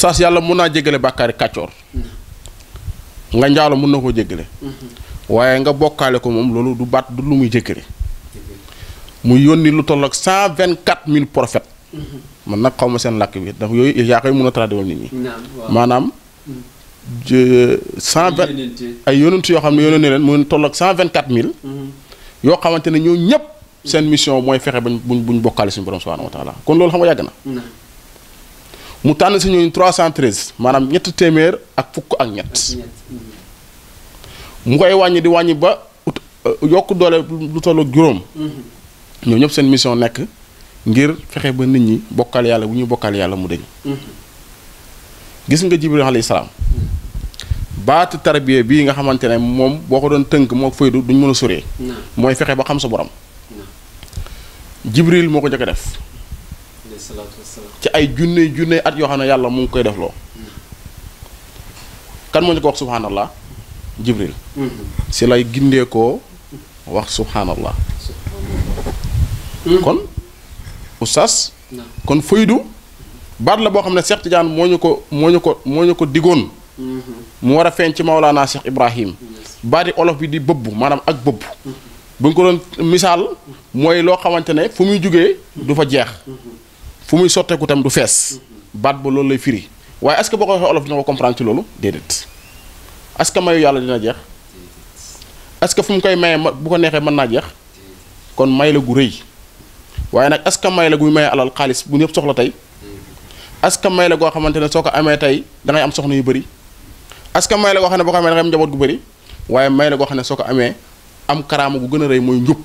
oustaz yàlla mun naa jéggale bàkkaari kàccoor nga njaalo mun na koo jéggale waaye nga bokkaale ko moom loolu du baat du lu muy jéggale mu yónni lu toll ak 124 000 prophètes man nag xaw ma seen làkk bi ndax yooyu yaa koy mun a traduire nit ñi maanaam 120 ay yonent yoo xam ne yónnee leen mu toll ak 124 000 yoo xamante ne ñoo ñëpp seen mission mooy fexe buñ bokkaale suñu borom subhanahu wa taala kon loolu xam nga yàgg na mu tànn si ñooñu 313 maanaam ñett téeméer ak fukk ak ñett mu koy wàññi di wàññi ba yokk doole lu toll ak juróom ñoo ñëpp seen mission nekk ngir fexe ba nit ñi bokkal yàlla bu ñuy bokkal yàlla mu deñ gis nga Jibril alayhi salaam baatu tarbiya bii nga xamante ne moom boo ko doon tënk moo faydu duñ mën a soree mooy fexe ba xam sa borom Jibril moo ko njëkk a def ci ay junne at yoo xam ne yàlla mu ngi koy def loo kan moo ñu ko wax subhanallah Jibril si lay gindee koo wax subhanallah kon oustaz kon faydu baat la boo xam ne Cheikh Tidiane moo ñu ko digoon mu war a feeñ ci Maolana Cheikh Ibrahim baati olof bi di bëbb maanaam ak bëbb bu ñu ko doon misaal mooy loo xamante ne fu muy jógee du fa jeex fu muy sotteeku tam du fees baat ba loolu lay firi waaye est-ce que boo ko waxee olof dina ko comprendre ci loolu déedéet est-ce que mayu yàlla dina jeex est-ce que fu mu koy maye bu ko neexee mën naa jeex kon may la gu rëy waaye nag est-ce que may la guy maye alal xaalis bu ñëpp soxla tey est-ce que may la goo xamante ne soo ko amee tey da ngay am soxna yu bëri est-ce que may la goo xam ne boo ko amee da ngay am njaboot gu bëri waaye may la goo xam ne soo ko amee am karaama gu gën a rëy mooy njub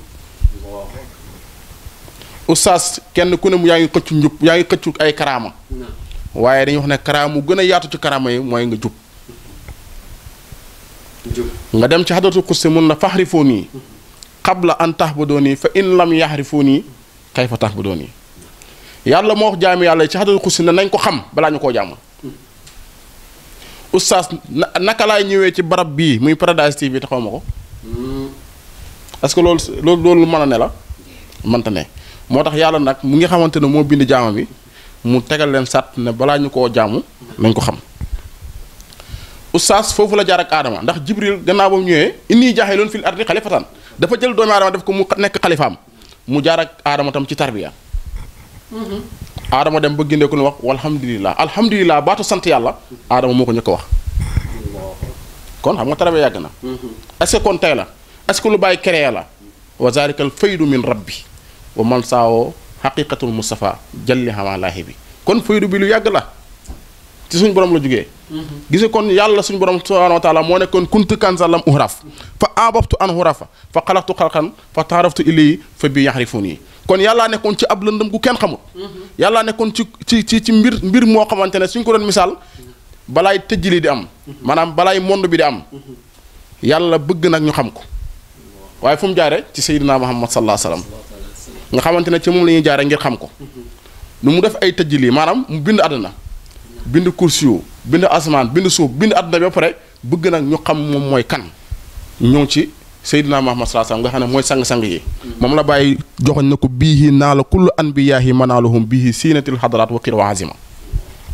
oustaz kenn ku ne mu yaa ngi xëccu njub yaa ngi xëccu ay karaama waaye dañuy wax ne karaama mu gën a yaatu ci karaama yi mooy nga jub nga dem ci xadratul xudsi mun na faxrifoo nii qabla an tahbudoo nii fa in lam yaxrifoo nii kayfa tahbudoo nii yàlla moo wax jaami yàlla ci xadratul xudsi ne nañ ko xam balaa ñu koo jàmm oustaz naka laay ñëwee ci barab bii muy Paradise TV te xaw ma ko est-ce que loolu mën a ne la mënta ne moo tax yàlla nag mu ngi xamante ne moo bind jaama bi mu tegal leen sàtt ne balaa ñu koo jaamu nañ ko xam oustaz foofu la jaar ak aadama ndax Jibril gannaaw ba mu ñëwee inni jaa'ilun fil ardi xalifatan dafa jël doomu aadama def ko mu nekk xalifaam mu jaar ak aadama tam ci tarbiya aadama dem ba gindee ko lu wax alhamdulilah baatu sant yàlla aadama moo ko njëkk a wax kon xam nga tarbiya yàgg na est-ce que kon tey la est-ce que lu bàyyi créé la wa zalikal faydu min rabbi wa man saawoo xaqiqatul Mustafa jalli xamalaahi bi kon faydu bi lu yàgg la ci suñ borom la jógee gise kon yàlla suñ borom subhanahu wa taala moo nekkoon kuntu kanzan lam uhraf fa ababtu an hurafa fa xalaqtu xalqan fa taaraftu ilayhi fa bi yaxrifuni kon yàllaa nekkoon ci ab lëndëm gu kenn xamul yàllaa nekkoon ci mbir moo xamante ne suñ ko doon misaal balaay tëjjili di am maanaam balaay monde bi di am yàlla bëgg nag ñu xam ko waaye fu mu jaare ci Seydina Muhammad sallallahu alayhi wasallam nga xamante ne ci moom la ñuy jaare ngir xam ko nu mu def ay tëjjili maanaam mu bind àdduna bind kursiyu bind asamaan bind suuf bind àdduna bi ba pare bëgg nag ñu xam moom mooy kan ñëw ci Seydina Muhammad sallallahu alayhi wasallam nga xam ne mooy sang-sang yi moom la bàyyi joxoñ na ko biihi naa la kullu anbiyaahi manaaluhum biihi siinatil hadaraat wa qir wa azima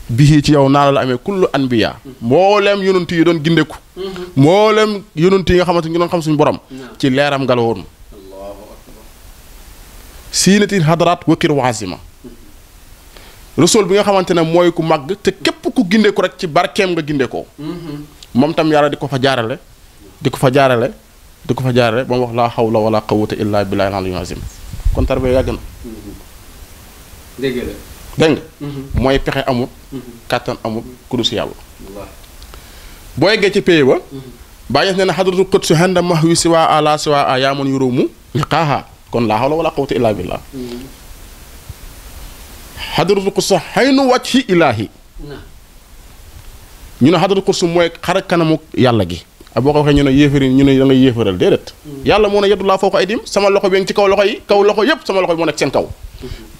biihi ci yow naa la amee kullu anbiyaa mboolem yonent yi doon gindeeku mboolem yonent yi nga xamante ñu doon xam suñu borom ci leeram nga la woon siinatil hadaraat wa qir wa azima rasul bi nga xamante ne mooy ku màgg te képp ku gindeeku rek ci barkeem nga gindeekoo moom tam yàlla di ko fa jaarale ba mu wax laa hawla wala quwwata illa billahi al-aliyyil azim kon tarbiya yàgg na dégg nga mooy pexe amut kàttan amut ku dul si yàlla boo yeggee ci pays ba bàyyi ne na xadratul qudsi handa mahwi siwa ala siwa a yaaman yuróomu liqaaha kon laa hawla wala quwwata illa billah xadratul qudsi haynu wajhi ilaahi ñu ne xadratul qudsi mooy xar kanamu yàlla gi boo ko waxee ñu ne yéefari ñu ne da ngay yéefaral déedéet yàlla moo ne yadullaahi fawqa aydiihim sama loxo bi ngi ci kaw loxo yi kaw loxo yépp sama loxo bi moo nekk seen kaw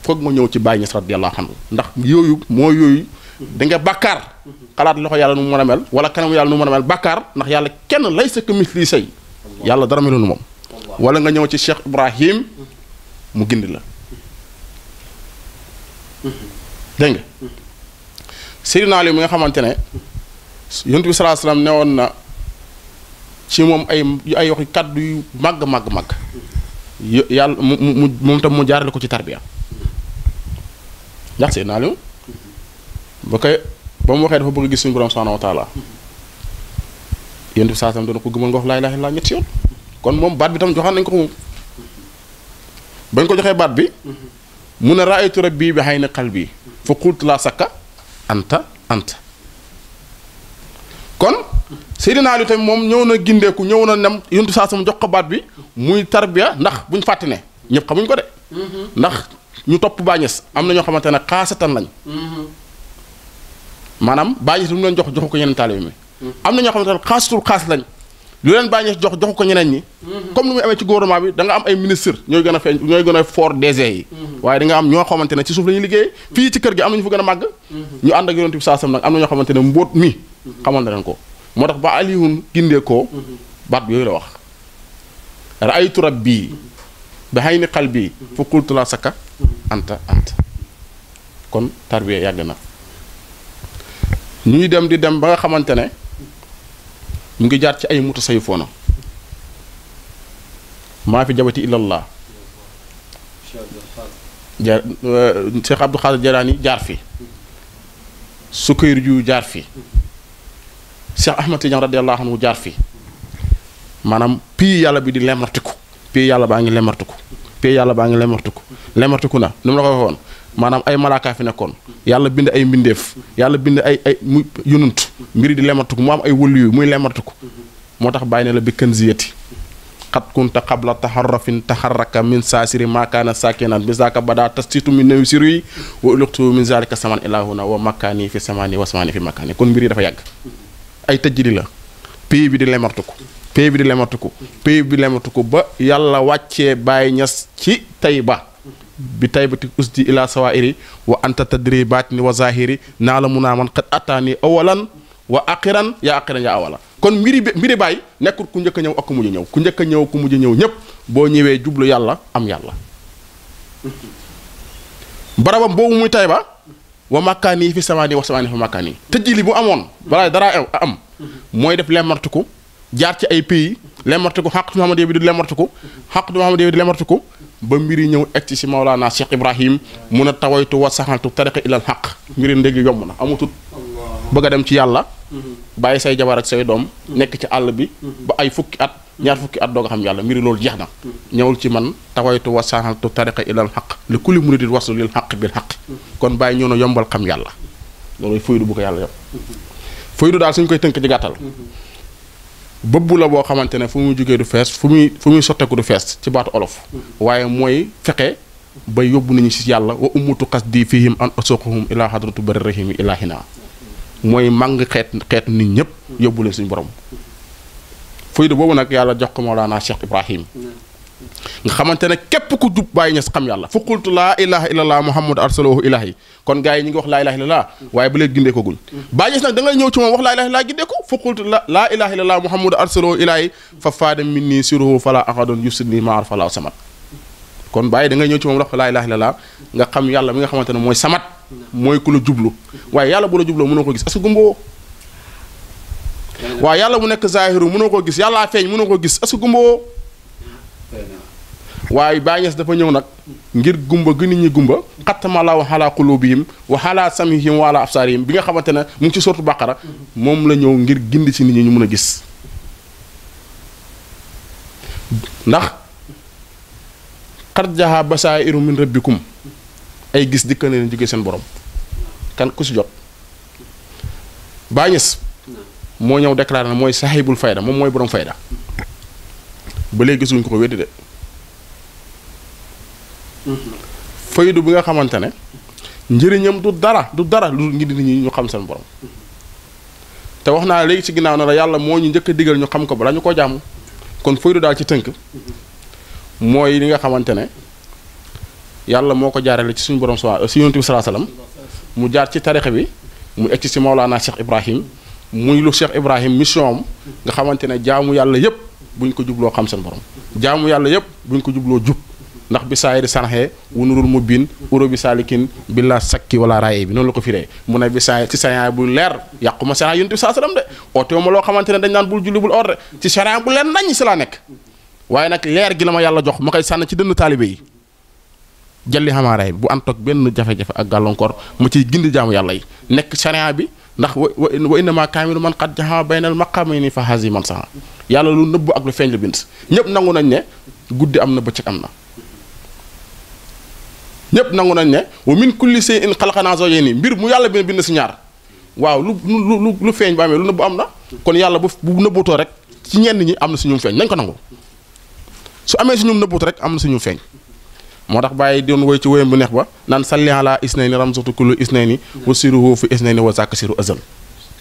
foog ma ñëw ci Baay Ñas radiyallaahu anhu ndax yooyu da nga bàkkaar xalaat loxo yàlla nu mu mën a mel wala kanamu yàlla nu mu mën a mel bàkkaar ndax yàlla kenn laysa kamithlihi shay yàlla dara melu nu moom wala nga ñëw ci Cheikh Ibrahim mu gindi la dégg nga Seydina Ali mi nga xamante ne yonent bi sallallahu alayhi wasallam newoon na ci moom ay waxi kàddu yu màgg yàlla moom tam mu jaarale ko ci tarbiya ndax Seydina Ali ba mu waxee dafa bëgg gis suñu borom subhanahu wa taala yonent bi sallallahu alayhi wasallam dana ko gëmal nga wax laa ilaaha illallaah ñetti yoon kon moom baat bi tam joxaan nañ ko moom bañ ko joxee baat bi mu ne raaytu rabbi bi hayni qalbi fa qultu laa sakka anta kon Seydina Ali tamit moom ñëw na gindeeku ñëw na nem yonent saa sama jox ko baat bi muy tarbiya ndax buñ fàtte ne ñëpp xamuñ ko de ndax ñu topp Baay Ñas am na ñoo xamante ne xaasatan lañ maanaam Baay Ñas lu mu leen joxu ko ñeneen taalibe mi am na ñoo xamante ne xaasatul xaas lañ lu leen Baay Ñas joxu ko ñeneen ñi comme ni muy amee ci gouvernement bi da nga am ay ministre ñooy gën a feeñ ñooy gën a fort DG yi waaye da nga am ñoo xamante ne ci suuf la ñuy liggéeyee fii ci kër gi am na ñu fa gën a màgg ñu ànd ak yonent bi saa sam nag am na ñoo xamante ne mbóot mi xamal na leen ko moo tax ba aliyun gindee koo baat bi yooyu la wax raaytu rabbi bi hayni qalbi fa qultu laa sakka anta kon tarbiya yàgg na ñuy dem di dem ba nga xamante ne mu ngi jaar ci ay mutasawwifoona maa fi jabati illallah Cheikh Abdou Khadir Jaraani jaar fi Sukayru ju jaar fi Cheikh Ahmad Tidiane radiyallahu anhu jaar fi maanaam pii yàlla bi di lemartiku pii yàlla baa ngi lemartiku na ni mu la ko waxoon maanaam ay malaaka fi nekkoon yàlla bind ay mbindeef yàlla bind ay mu yununtu mbiri di lemartiku mu am ay wëllu yu muy lemartiku moo tax bàyyi ne la bi kanziyati xat kunta qabla taharrafin taharraka min saasiri maakaana sakinan bi zaaka bada tastitu min nawi siru yi wa uliqtu min zalika saman ilahuna wa makkaani fi samani wa samani fi makkaani kon mbir yi dafa yàgg ay tëjjili la pays bi di lemartuku ba yàlla wàccee Baay Ñas ci Tayba bi taybati usdi ila sawairi wa anta tadri batini wa zahiri naa la mun a man xat attaani awalan wa aqiran ya awala kon mbiri Baay nekkul ku njëkk a ñëw ak ku mujj ñëw ku njëkk a ñëw ku mujj ñëw ñépp boo ñëwee jublu yàlla am yàlla barabam boobu muy Tayba wa makkaani fi samaani wa samaani fi makkaani tëjjili bu amoon balaa dara am mooy def lemartiku jaar ci ay pays lemartiku xaq Muhammad bi di lemartiku ba mbiri ñëw egsi si Mawlana Cheikh Ibrahim mun a tawaytu wa saxantu tariqa ilal xaq mbiri ndégg yomb na amutut bëgg a dem ci yàlla bàyyi say jabar ak say doom nekk ci àll bi ba ay fukki at ñaar fukki at doo nga xam yàlla mbiri loolu jeex na ñëwul ci man tawaytu wa saxantu tariqa ilal xaq li kulli muridin waslu lil xaq bil xaq kon bàyyi ñëw na yombal xam yàlla loolu faydu bu ko yàlla yëpp faydu daal suñ koy tënk ci gàttal bëbbu la boo xamante ne fu muy jógee du fees fu muy sotteeku du fees ci baatu olof waaye mooy fexe ba yóbbu nañu si yàlla wa umutu qasdi fihim an asuqhum ila hadratu bari rahimi ilahina mooy màng xeetu nit ñëpp yóbbu leen suñu borom faydu boobu nag yàlla jox ko Mawlana Cheikh Ibrahim nga xamante ne képp ku jub Baay Ñas xam yàlla fa qultu laa ilaha illallah muhammadu arsalahu ilahi kon gars yi ñi ngi wax laa ilaha illallah waaye ba léegi gindee ko guñ Baay Ñas nag da ngay ñëw ci moom wax laa ilaha illallah gindee ko fa qultu laa ilaha illallah muhammadu arsalahu ilahi fa faada min nii siruhu fala ahadun yufsidni maar fala samat kon Baay da ngay ñëw ci moom wax laa ilaha illallah nga xam yàlla mi nga xamante ne mooy samat mooy ku la jublu waaye yàlla bu la jubloo mënoo ko gis est-ce que gumboo waaye yàlla mu nekk zahiru mënoo ko gis yàllaa feeñ mënoo ko gis est-ce que gumboo waaye Baay Ñas dafa ñëw nag ngir gumba gi nit ñi gumba xattamalaahu ala qulubihim wa ala samihim wa ala absaarihim bi nga xamante ne mu ngi ci sortu Baqara moom la ñëw ngir gindi ci nit ñi ñu mën a gis ndax xat jaha basairu min rabbikum ay gis dikka ne leen jógee seen borom kan ku si jot Baay Ñas moo ñëw déclaré na mooy sahibul fayda moom mooy borom fayda ba léegi gisuñ ko weddi de faydu bi nga xamante ne njëriñam du dara lu ngi di nit ñi ñu xam seen borom te wax naa léegi ci ginnaaw na la yàlla moo ñu njëkk a digal ñu xam ko bala ñu ko jàmm kon faydu daal ci tënk mooy li nga xamante ne yàlla moo ko jaarale ci suñu borom si yonent bi sallallahu alayhi wasallam mu jaar ci tarixa bi mu egg ci Mawlana Cheikh Ibrahim muy lu Cheikh Ibrahim mission am nga xamante ne jaamu yàlla yépp buñ ko jubloo xam seen borom jaamu yàlla yépp buñ ko jubloo jub ndax bi saayiri sanaxee wu nurul mu bin uro bi saalikin bi la sakki wala raye bi noonu la ko firee mu ne bi saay ci sariya bu leer yàquma sariya yonent bi saa sallam de oote ma loo xamante ne dañ naan bul julli bul ordre ci sariya bu leer nañ si laa nekk waaye nag leer gi la ma yàlla jox ma koy sànn ci dënn taalibe yi jalli xamaaraay bu antoog benn jafe-jafe ak gàllankoor ma ciy gindi jaamu yàlla yi nekk sariya bi ndax wa innama kaamilu man qad jaxama baynal maqamayni fa hazi man saxa yàlla lu nëbb ak lu feeñ la bind ñëpp nangu nañ ne guddi am na bëccëg am na ñëpp nangu nañ ne wa min kulli shay'in xalaqnaa zawjayni mbir mu yàlla bind si ñaar waaw lu feeñ ba amee lu nëbb am na kon yàlla bu nëbbutoo rek ci ñenn ñi am na si ñum feeñ nañ ko nangu su amee si ñum nëbbutoo rek am na si ñum feeñ moo tax bàyyi doon woy ci woyam bu neex ba naan salli ala isnayni ramzatu kullu isnayni wa siruhu fi isnayni wa zaka siru azal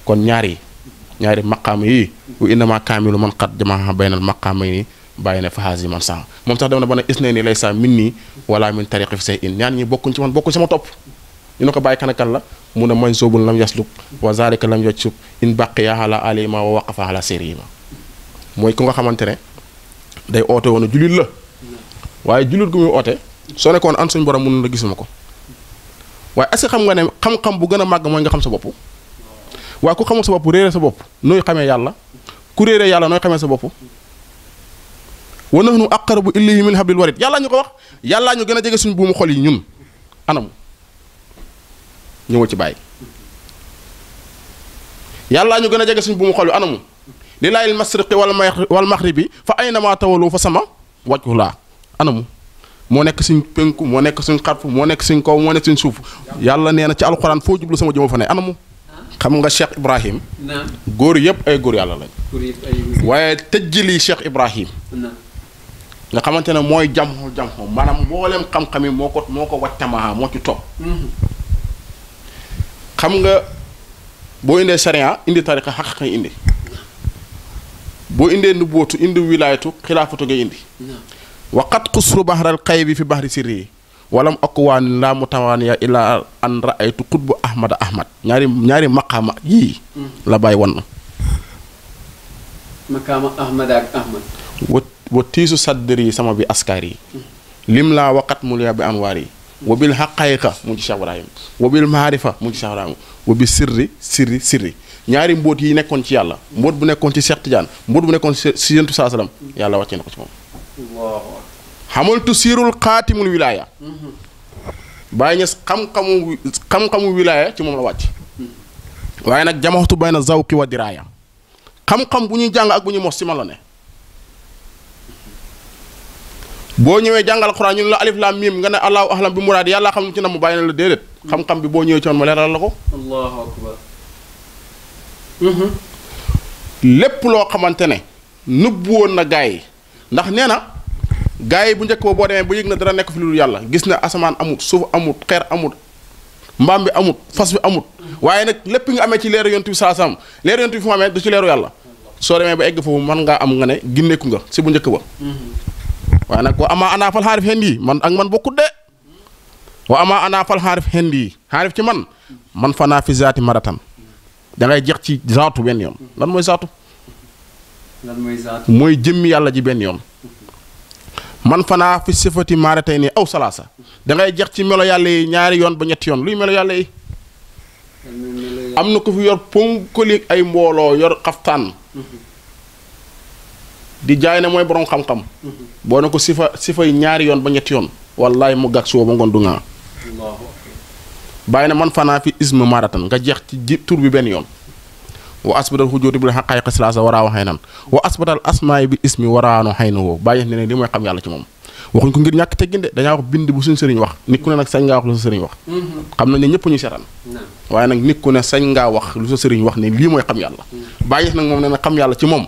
kon ñaari maqaama yi wa innama kaamilu man qad jamaa baynal maqaamayni bàyyi ne fahaasi man sax moom sax dem na ba ne isnayni laysa minni wala min tariqi fi say in ñaan ñi bokkuñ ci man bokkuñ sama topp ñu ne ko bàyyi kan la mu ne mañ soobul lam yasluk wa zalika lam yajsub in baqiya ala alima wa waqafa ala sirima mooy ku nga xamante ne day oote woon a julit la waaye julit gu muy oote soo nekkoon an suñ borom mun la gisuma ko waaye est-ce que xam nga ne xam-xam bu gën a màgg mooy nga xam sa bopp waaye ku xamul sa bopp réere sa bopp nooy xamee yàlla ku réere yàlla nooy xamee sa bopp wa nahnu aqrabu ilayhi min hablil warid yàllaa ñu ko wax yàllaa ñu gën a jege suñ buumu xol yi ñun anam ñëwal ci bàyyi yàllaa ñu gën a jege suñ buumu xol yi anamu lillaahil masriqi wal maghribi fa aynama tawalu fa sama wajhu laa anamu moo nekk suñ penku moo nekk suñ xarfu moo nekk suñ kaw moo nekk suñ suuf yàlla nee na ci alxuraan foo jublu sama jëma fa ne anamu xam nga Cheikh Ibrahim góor yëpp ay góor yàlla lañ waaye tëjjili Cheikh Ibrahim nga xamante ne mooy jamxu maanaam mboolem xam-xam yi moo ko wattamaha moo ci topp xam nga boo indee sharia indi tariqa xaqiqa indi boo indee nubuwatu indi wilaayatu xilaafatu ngay indi waqat xusru bahral xay bi fi bahri sirri yi walam akwaani laa mutawaaniya illa an raaytu xutbu ahmad ñaari maqaama yii la bàyyi wan na maqaama ahmad ak ahmad wa tiisu saddri yi sama bi askar yi lim laa waqat mu lia bi anwaar yi wa bil xaqayiqa mu ci Cheikh Ibrahim wa bil maarifa mu ci Cheikh Ibrahim wa bi sirri ñaari mbóot yi nekkoon ci yàlla mbóot bu nekkoon ci Cheikh Tidiane mbóot bu nekkoon ci yentu saa salaam yàlla wàccee na ko ci moom xamaltu siirul xaatimul wilaaya bàyyi ñes xam-xamu wilaaya ci moom la wàcc waaye nag jamaxtu bayna zawqi wa diraaya xam-xam bu ñuy jàng ak bu ñuy mos ci man la ne boo ñëwee jàngal Alxuraan ñun la alif laam miim nga ne allahu ahlam bi muraad yàlla xam ne ci na mu bàyyi na la déedéet xam-xam bi boo ñëwee ci man ma leeral la ko allahu akbar lépp loo xamante ne nëbbu woon na gaa yi ndax nee na gaa yi bu njëkk ba boo demee ba yëg na dara nekk fi lu yàlla gis na asamaan amut suuf amut xeer amut mbaam bi amut fas bi amut waaye nag lépp nga amee ci leeru yonent bi saa sam leeru yonent bi fu mu amee du ci leeru yàlla soo demee ba egg foofu mën ngaa am nga ne ginneeku nga si bu njëkk ba waaye nag wa ama ana fal xaarif xend yi man ak man bokkut de wa ama ana fal xaarif xend yi xaarif ci man fanaa fi zaati maratan da ngay jeex ci zaatu benn yoon lan mooy zaatu mooy jëmmi yàlla ji benn yoon man fanaa fi sifati maaratay ni aw salaasa da ngay jeex ci melo yàlla yi ñaari yoon ba ñetti yoon luy melo yàlla yi am na ko fi yor ponkali ay mbooloo yor xaftaan di jaay ne mooy borom xam-xam boo ne ko sifa yi ñaari yoon ba ñetti yoon wallaay mu gàg suba ba ngoon du ngaa bàyyi na man fanaa fi isma maratan nga jeex ci tur bi benn yoon wa asbatal xujóoti bi la xaqaayiqa silaasa waraa waxee nan wa asbatal asmaay bi ismi waraano xëy na woo bàyyi ne li mooy xam yàlla ci moom waxuñ ko ngir ñàkk teggin de dañaa wax bind bu suñ sëriñ wax nit ku ne nag sañ ngaa wax lu sa sëriñ wax xam nañ ne ñëpp ñuy seetaan waaye nag nit ku ne sañ ngaa wax lu sa sëriñ wax ne lii mooy xam yàlla bàyyi nag moom ne na xam yàlla ci moom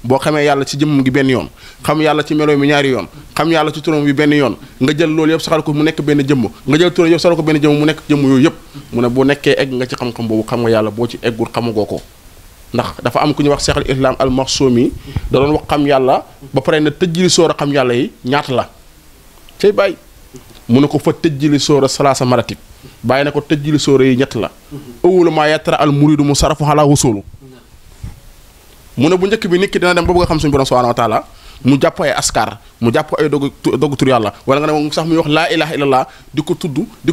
boo xamee yàlla ci jëmm gi benn yoon xam yàlla ci melo mi ñaari yoon xam yàlla ci turam bi benn yoon nga jël loolu yëpp saxal ko mu nekk benn jëmm nga jël turam yëpp saxal ko benn jëmm mu nekk jëmm yooyu yëpp mu ne boo nekkee egg nga ci xam-xam boobu xam nga yàlla boo ci eggul xamagoo ko ndax dafa am ku ñuy wax Cheikh al Islam al Maxsumi da doon wax xam yàlla ba pare na tëjjili soor a xam yàlla yi ñaata la cay bàyyi mu ne ko fa tëjjili soor a salaasa maratib bàyyi na ko tëjjili soor yi ñett la awwalu maa yatra al muridu mu sarafu ala wusulu mu ne bu njëkk bi nit ki dina dem ba bëgg a xam suñu borom subhanahu wa taala mu jàpp ay askar mu jàpp ay dogu tur yàlla wala nga ne moom sax muy wax laa ilaha illallah di ko tudd di